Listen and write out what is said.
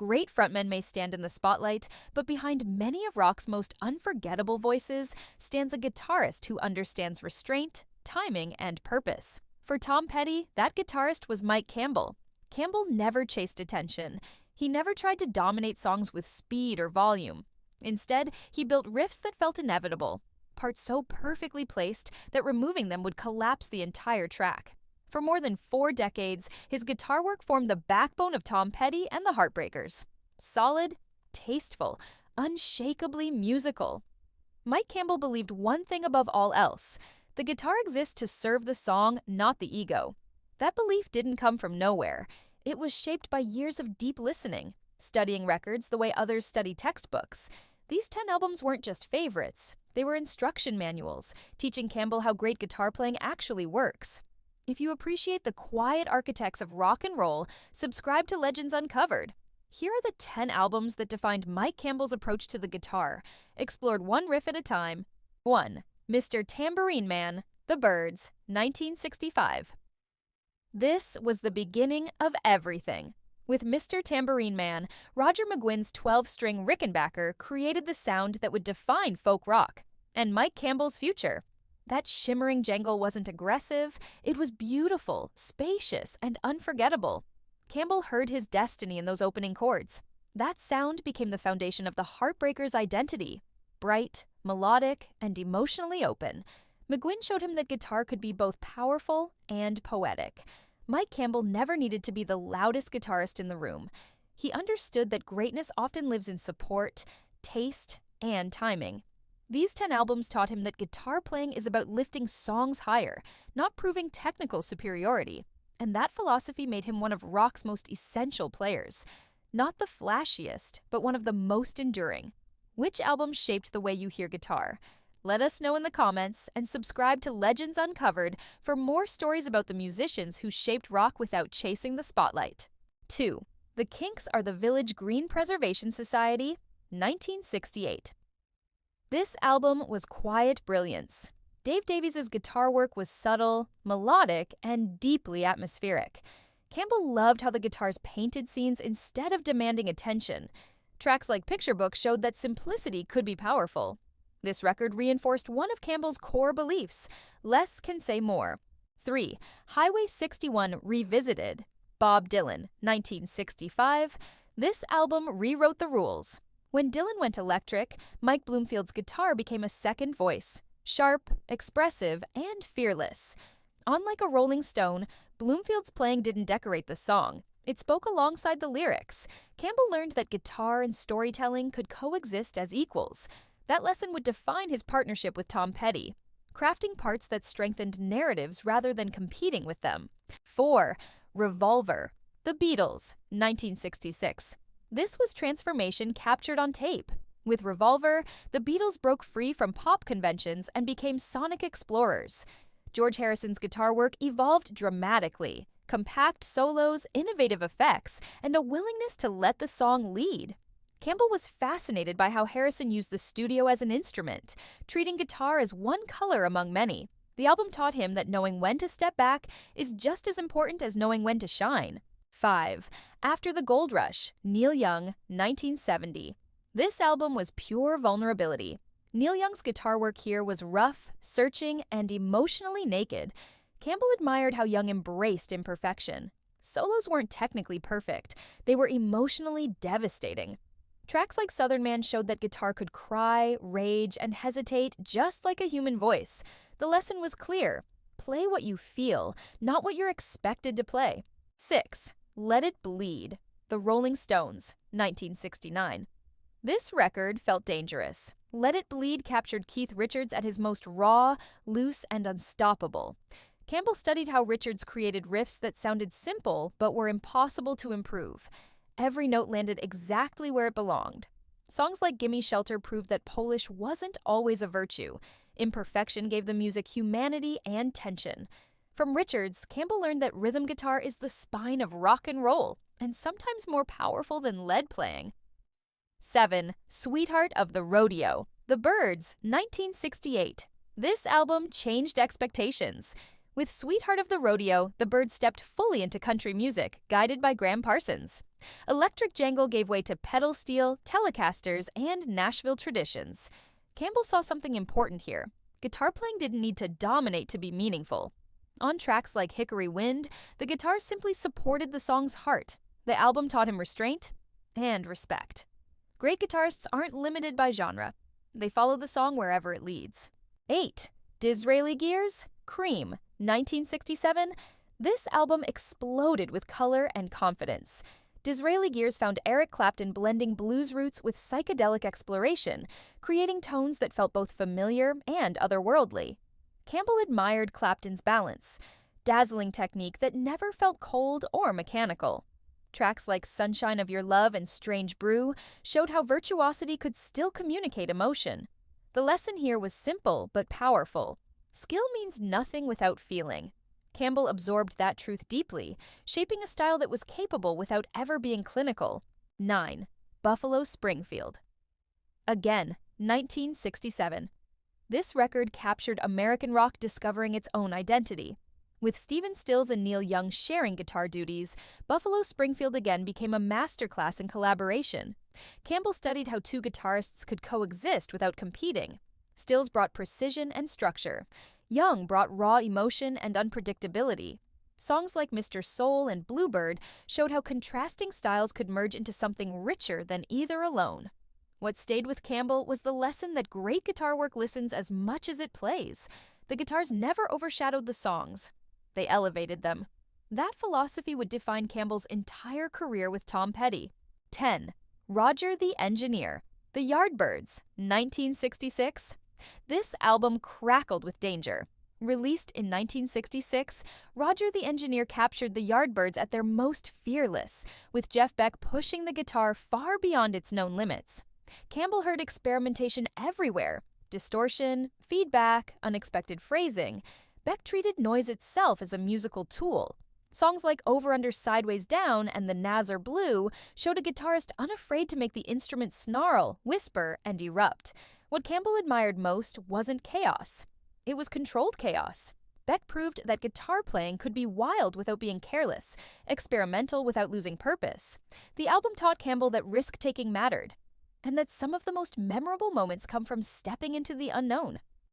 Great frontmen may stand in the spotlight, but behind many of rock's most unforgettable voices stands a guitarist who understands restraint, timing, and purpose. For Tom Petty, that guitarist was Mike Campbell. Campbell never chased attention. He never tried to dominate songs with speed or volume. Instead, he built riffs that felt inevitable, parts so perfectly placed that removing them would collapse the entire track. For more than 4 decades, his guitar work formed the backbone of Tom Petty and the Heartbreakers. Solid, tasteful, unshakably musical. Mike Campbell believed one thing above all else: the guitar exists to serve the song, not the ego. That belief didn't come from nowhere. It was shaped by years of deep listening, studying records the way others study textbooks. These 10 albums weren't just favorites. They were instruction manuals, teaching Campbell how great guitar playing actually works. If you appreciate the quiet architects of rock and roll, subscribe to Legends Uncovered. Here are the 10 albums that defined Mike Campbell's approach to the guitar, explored one riff at a time. 1. Mr. Tambourine Man, The Byrds, 1965. This was the beginning of everything. With Mr. Tambourine Man, Roger McGuinn's 12-string Rickenbacker created the sound that would define folk rock, and Mike Campbell's future. That shimmering jangle wasn't aggressive, it was beautiful, spacious, and unforgettable. Campbell heard his destiny in those opening chords. That sound became the foundation of the Heartbreakers' identity. Bright, melodic, and emotionally open, McGuinn showed him that guitar could be both powerful and poetic. Mike Campbell never needed to be the loudest guitarist in the room. He understood that greatness often lives in support, taste, and timing. These 10 albums taught him that guitar playing is about lifting songs higher, not proving technical superiority. And that philosophy made him one of rock's most essential players. Not the flashiest, but one of the most enduring. Which album shaped the way you hear guitar? Let us know in the comments, and subscribe to Legends Uncovered for more stories about the musicians who shaped rock without chasing the spotlight. 2. The Kinks are the Village Green Preservation Society, 1968. This album was quiet brilliance. Dave Davies' guitar work was subtle, melodic, and deeply atmospheric. Campbell loved how the guitars painted scenes instead of demanding attention. Tracks like Picture Book showed that simplicity could be powerful. This record reinforced one of Campbell's core beliefs: less can say more. 3. Highway 61 Revisited, Bob Dylan, 1965. This album rewrote the rules. When Dylan went electric, Mike Bloomfield's guitar became a second voice, sharp, expressive, and fearless. Unlike a Rolling Stone, Bloomfield's playing didn't decorate the song. It spoke alongside the lyrics. Campbell learned that guitar and storytelling could coexist as equals. That lesson would define his partnership with Tom Petty, crafting parts that strengthened narratives rather than competing with them. 4. Revolver, The Beatles, 1966. This was transformation captured on tape. With Revolver, the Beatles broke free from pop conventions and became sonic explorers. George Harrison's guitar work evolved dramatically. Compact solos, innovative effects, and a willingness to let the song lead. Campbell was fascinated by how Harrison used the studio as an instrument, treating guitar as one color among many. The album taught him that knowing when to step back is just as important as knowing when to shine. 5. After the Gold Rush, Neil Young, 1970. This album was pure vulnerability. Neil Young's guitar work here was rough, searching, and emotionally naked. Campbell admired how Young embraced imperfection. Solos weren't technically perfect. They were emotionally devastating. Tracks like Southern Man showed that guitar could cry, rage, and hesitate just like a human voice. The lesson was clear. Play what you feel, not what you're expected to play. 6. Let It Bleed, The Rolling Stones, 1969. This record felt dangerous. Let It Bleed captured Keith Richards at his most raw, loose, and unstoppable. Campbell studied how Richards created riffs that sounded simple but were impossible to improve. Every note landed exactly where it belonged. Songs like Gimme Shelter proved that polish wasn't always a virtue. Imperfection gave the music humanity and tension. From Richards, Campbell learned that rhythm guitar is the spine of rock and roll, and sometimes more powerful than lead playing. 7. Sweetheart of the Rodeo, The Byrds, 1968. This album changed expectations. With Sweetheart of the Rodeo, the Byrds stepped fully into country music, guided by Graham Parsons. Electric jangle gave way to pedal steel, Telecasters, and Nashville traditions. Campbell saw something important here. Guitar playing didn't need to dominate to be meaningful. On tracks like Hickory Wind, the guitar simply supported the song's heart. The album taught him restraint and respect. Great guitarists aren't limited by genre. They follow the song wherever it leads. 8. Disraeli Gears, Cream, 1967. This album exploded with color and confidence. Disraeli Gears found Eric Clapton blending blues roots with psychedelic exploration, creating tones that felt both familiar and otherworldly. Campbell admired Clapton's balance, dazzling technique that never felt cold or mechanical. Tracks like Sunshine of Your Love and Strange Brew showed how virtuosity could still communicate emotion. The lesson here was simple but powerful. Skill means nothing without feeling. Campbell absorbed that truth deeply, shaping a style that was capable without ever being clinical. 9. Buffalo Springfield. Again, 1967. This record captured American rock discovering its own identity. With Stephen Stills and Neil Young sharing guitar duties, Buffalo Springfield again became a masterclass in collaboration. Campbell studied how two guitarists could coexist without competing. Stills brought precision and structure. Young brought raw emotion and unpredictability. Songs like Mr. Soul and Bluebird showed how contrasting styles could merge into something richer than either alone. What stayed with Campbell was the lesson that great guitar work listens as much as it plays. The guitars never overshadowed the songs. They elevated them. That philosophy would define Campbell's entire career with Tom Petty. 10. Roger the Engineer, The Yardbirds, 1966. This album crackled with danger. Released in 1966, Roger the Engineer captured the Yardbirds at their most fearless, with Jeff Beck pushing the guitar far beyond its known limits. Campbell heard experimentation everywhere: distortion, feedback, unexpected phrasing. Beck treated noise itself as a musical tool. Songs like Over, Under, Sideways, Down and The Nazar Blue showed a guitarist unafraid to make the instrument snarl, whisper, and erupt. What Campbell admired most wasn't chaos. It was controlled chaos. Beck proved that guitar playing could be wild without being careless, experimental without losing purpose. The album taught Campbell that risk-taking mattered, and that some of the most memorable moments come from stepping into the unknown.